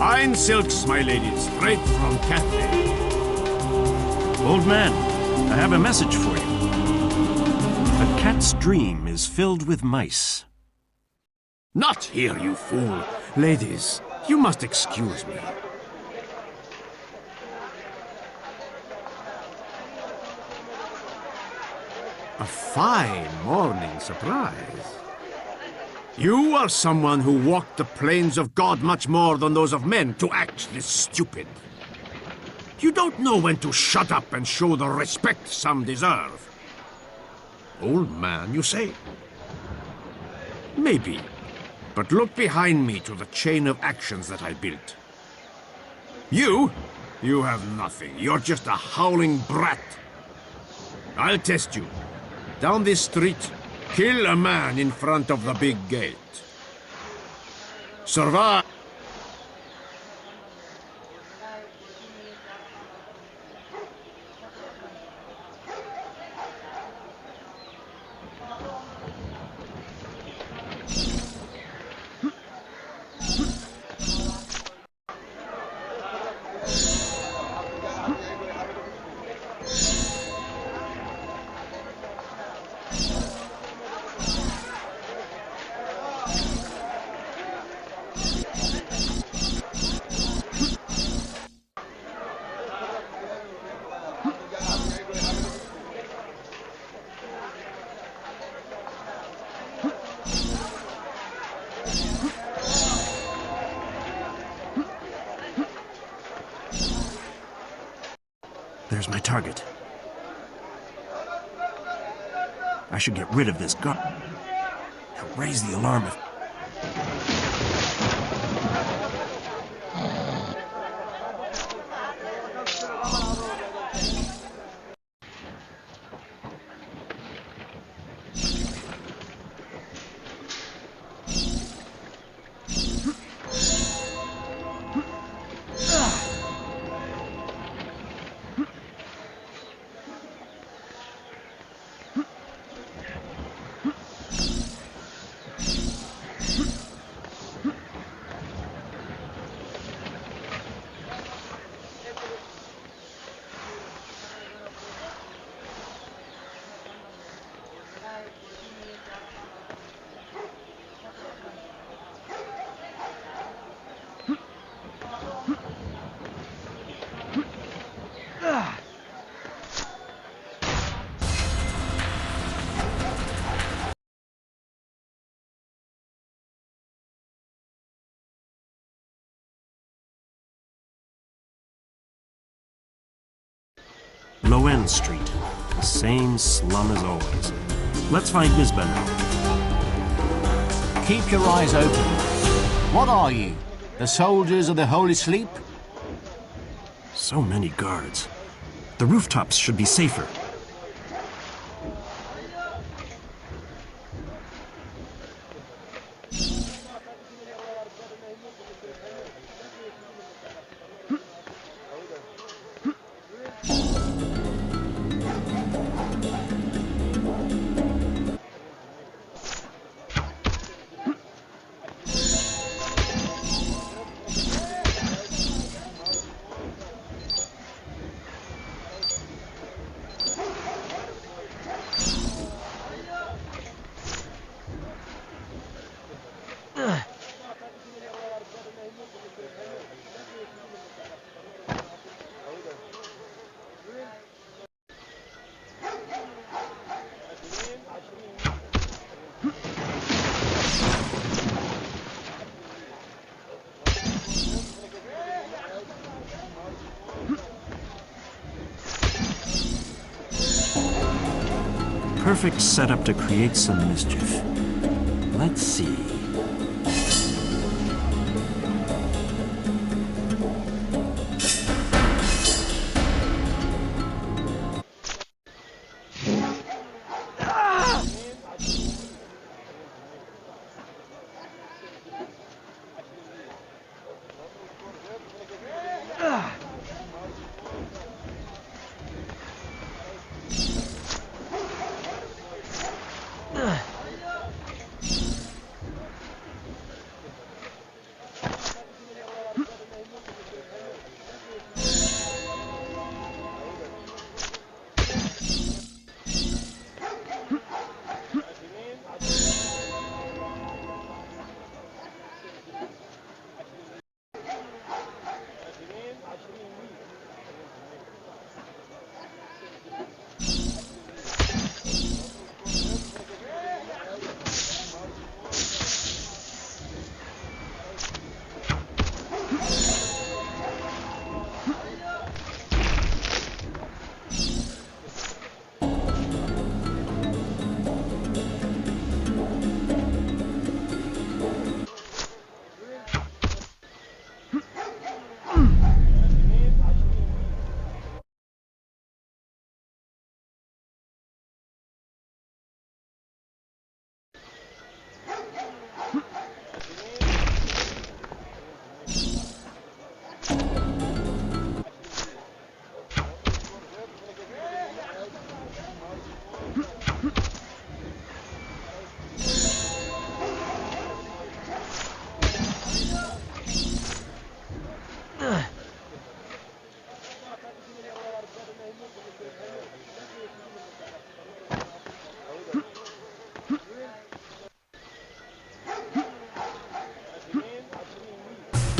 Fine silks, my lady, straight from Cathay. Old man, I have a message for you. A cat's dream is filled with mice. Not here, you fool. Ladies, you must excuse me. A fine morning surprise. You are someone who walked the plains of God much more than those of men to act this stupid. You don't know when to shut up and show the respect some deserve. Old man, you say? Maybe. But look behind me to the chain of actions that I built. You have nothing. You're just a howling brat. I'll test you. Down this street, kill a man in front of the big gate. Survive. There's my target. I should get rid of this guard. He'll raise the alarm if... Low-End Street. The same slum as always. Let's find Misbah now. Keep your eyes open. What are you? The soldiers of the Holy Sleep? So many guards. The rooftops should be safer. Perfect setup to create some mischief. Let's see.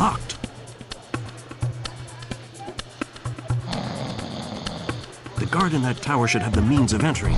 Locked. The guard in that tower should have the means of entering.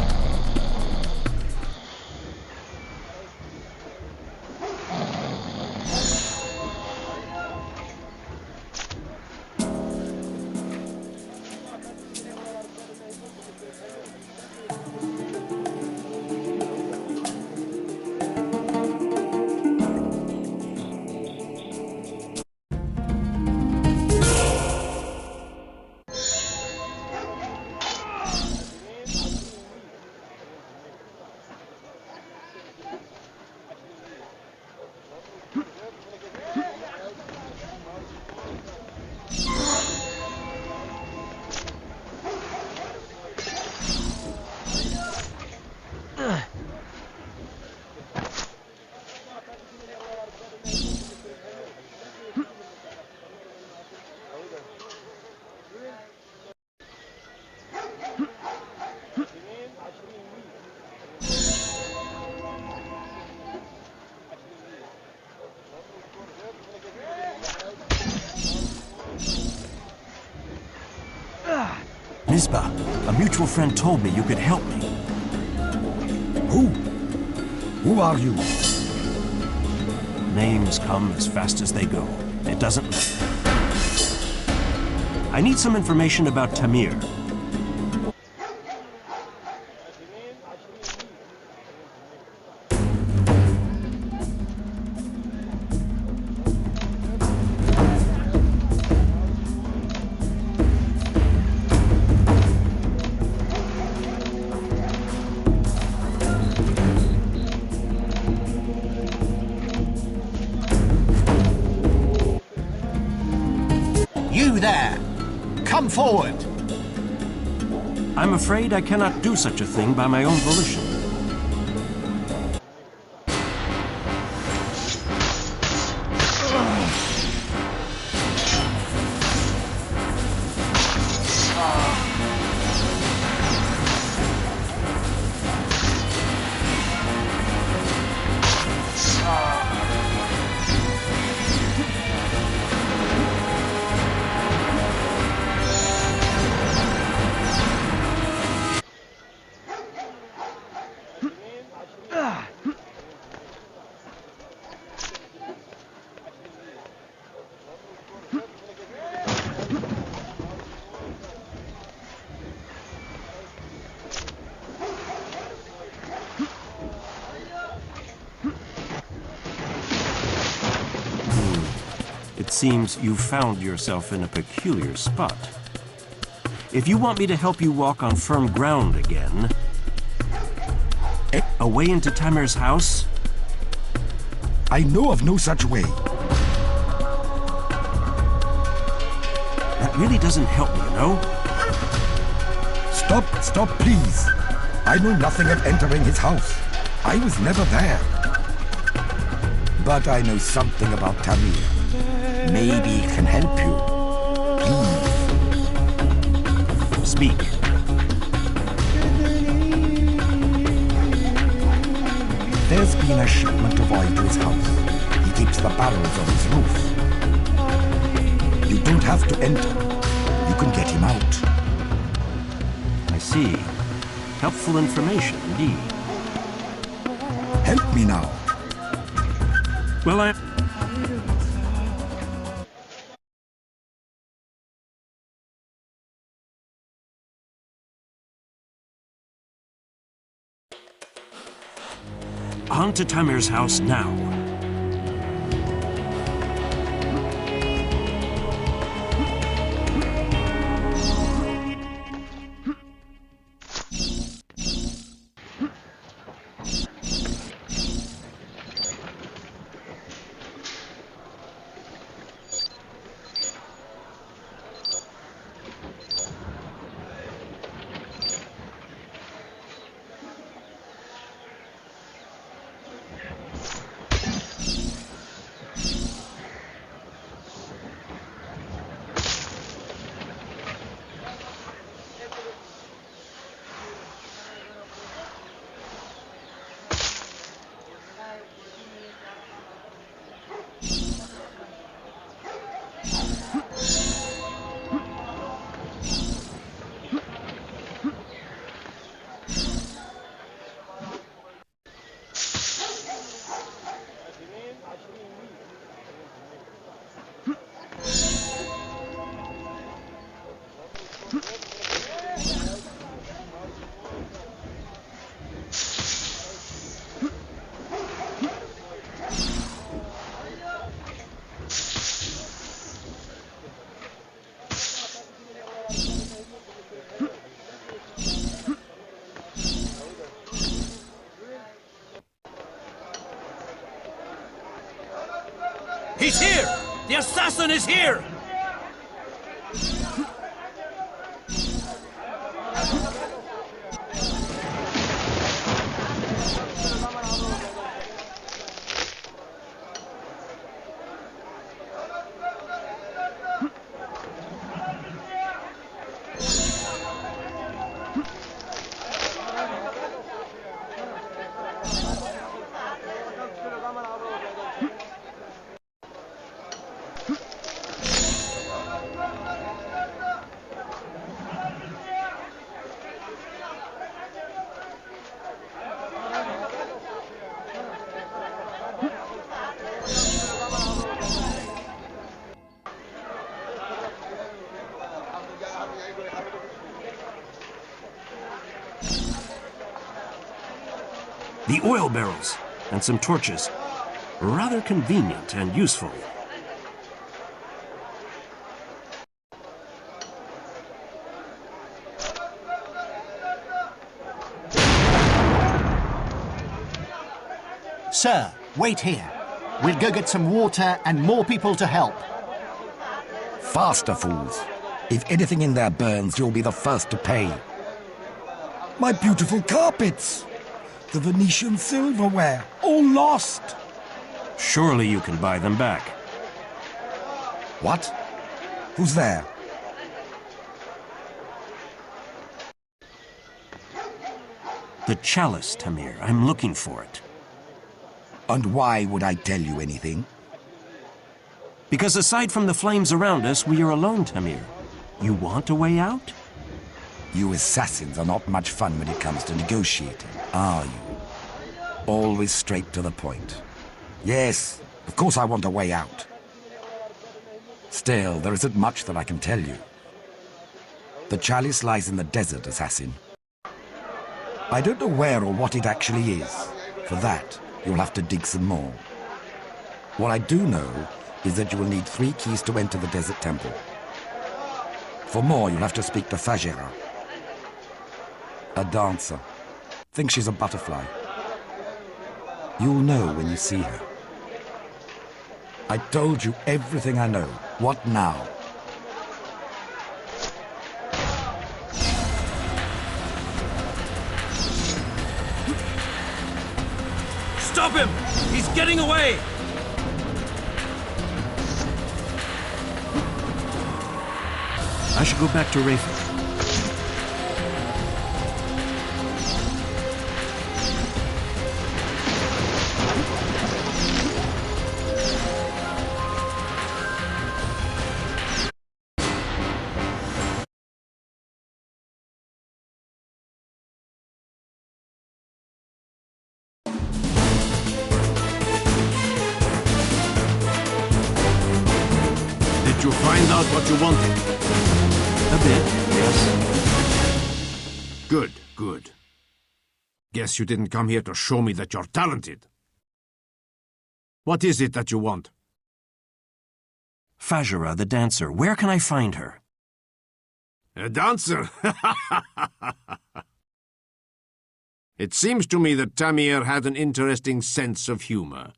Nisba, a mutual friend told me you could help me. Who? Who are you? Names come as fast as they go. It doesn't matter. I need some information about Tamir. You there! Come forward! I'm afraid I cannot do such a thing by my own volition. It seems you've found yourself in a peculiar spot. If you want me to help you walk on firm ground again, a way into Tamir's house? I know of no such way. That really doesn't help me, you know? Stop, please. I know nothing of entering his house. I was never there. But I know something about Tamir. Maybe it can help you. Please. Speak. There's been a shipment of oil to his house. He keeps the barrels on his roof. You don't have to enter. You can get him out. I see. Helpful information, indeed. Help me now. Well, on to Tamir's house now. He's here! The assassin is here! The oil barrels and some torches. Rather convenient and useful. Sir, wait here. We'll go get some water and more people to help. Faster, fools. If anything in there burns, you'll be the first to pay. My beautiful carpets! The Venetian silverware, all lost! Surely you can buy them back. What? Who's there? The chalice, Tamir. I'm looking for it. And why would I tell you anything? Because aside from the flames around us, we are alone, Tamir. You want a way out? You assassins are not much fun when it comes to negotiating, are you? Always straight to the point. Yes, of course I want a way out. Still, there isn't much that I can tell you. The chalice lies in the desert, assassin. I don't know where or what it actually is. For that, you'll have to dig some more. What I do know is that you will need 3 keys to enter the desert temple. For more, you'll have to speak to Fajera. A dancer. Think she's a butterfly. You'll know when you see her. I told you everything I know. What now? Stop him! He's getting away! I should go back to Rafe. Did you find out what you wanted? A bit, yes. Good, good. Guess you didn't come here to show me that you're talented. What is it that you want? Fajera, the dancer. Where can I find her? A dancer? It seems to me that Tamir had an interesting sense of humor.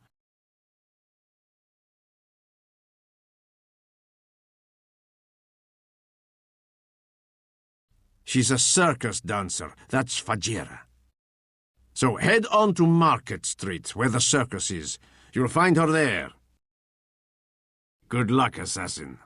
She's a circus dancer. That's Fajera. So head on to Market Street, where the circus is. You'll find her there. Good luck, assassin.